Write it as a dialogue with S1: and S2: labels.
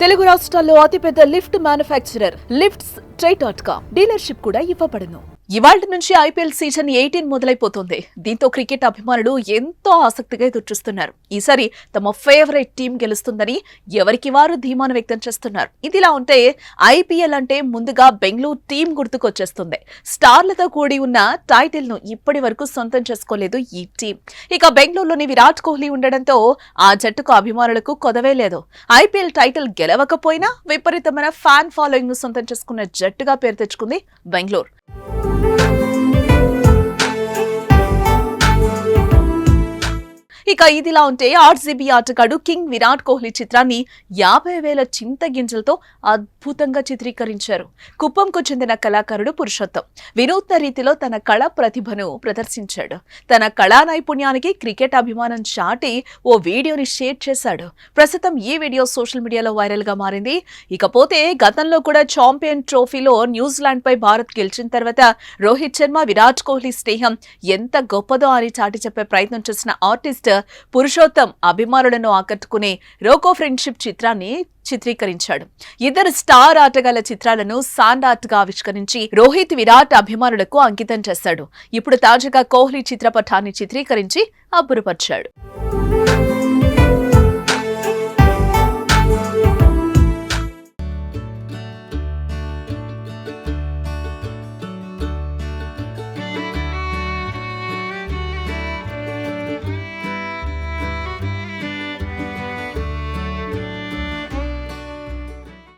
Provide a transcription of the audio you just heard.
S1: తెలుగు రాష్ట్రాల్లో అతిపెద్ద lift manufacturer lifts ట్రై.com dealership కూడా ఇవ్వబడును. ఇవాళ్టి నుంచి ఐపీఎల్ సీజన్ 18 మొదలైపోతుంది. దీంతో క్రికెట్ అభిమానులు ఎంతో ఆసక్తిగా ఎదురుచూస్తున్నారు. ఈసారి తమ ఫేవరెట్ టీం గెలుస్తుందని ఎవరికి వారు ధీమాను వ్యక్తం చేస్తున్నారు. ఇదిలా ఉంటే ఐపీఎల్ అంటే ముందుగా బెంగళూరు టీం గుర్తుకొచ్చేస్తుంది. స్టార్లతో కూడి ఉన్న టైటిల్ ను ఇప్పటి వరకు సొంతం చేసుకోలేదు ఈ టీం. ఇక బెంగళూరులోని విరాట్ కోహ్లీ ఉండడంతో ఆ జట్టుకు అభిమానులకు కొదవే లేదు. ఐపీఎల్ టైటిల్ గెలవకపోయినా విపరీతమైన ఫ్యాన్ ఫాలోయింగ్ ను సొంతం చేసుకున్న జట్టుగా పేరు తెచ్చుకుంది బెంగళూరు. ఇక ఇదిలా ఉంటే ఆర్సీబీ ఆటగాడు కింగ్ విరాట్ కోహ్లీ చిత్రాన్ని 50,000 చింత గింజలతో అద్భుతంగా చిత్రీకరించారు. కుప్పంకు చెందిన కళాకారుడు పురుషోత్తం వినూత్న రీతిలో తన కళా ప్రతిభను ప్రదర్శించాడు. తన కళా నైపుణ్యానికి క్రికెట్ అభిమానం చాటి ఓ వీడియోని షేర్ చేశాడు. ప్రస్తుతం ఈ వీడియో సోషల్ మీడియాలో వైరల్ గా మారింది. ఇకపోతే గతంలో కూడా ఛాంపియన్ ట్రోఫీలో న్యూజిలాండ్ పై భారత్ గెలిచిన తర్వాత రోహిత్ శర్మ విరాట్ కోహ్లీ స్నేహం ఎంత గొప్పదో అని చాటి చెప్పే ప్రయత్నం చేసిన ఆర్టిస్ట్ పురుషోత్తం అభిమానులను ఆకట్టుకునే రోకో ఫ్రెండ్షిప్ చిత్రాన్ని చిత్రీకరించాడు. ఇద్దరు స్టార్ ఆటగాళ్ల చిత్రాలను సాండ్ ఆర్ట్ గా ఆవిష్కరించి రోహిత్ విరాట్ అభిమానులకు అంకితం చేశాడు. ఇప్పుడు తాజాగా కోహ్లీ చిత్రపటాన్ని చిత్రీకరించి అబ్బురపరిచాడు.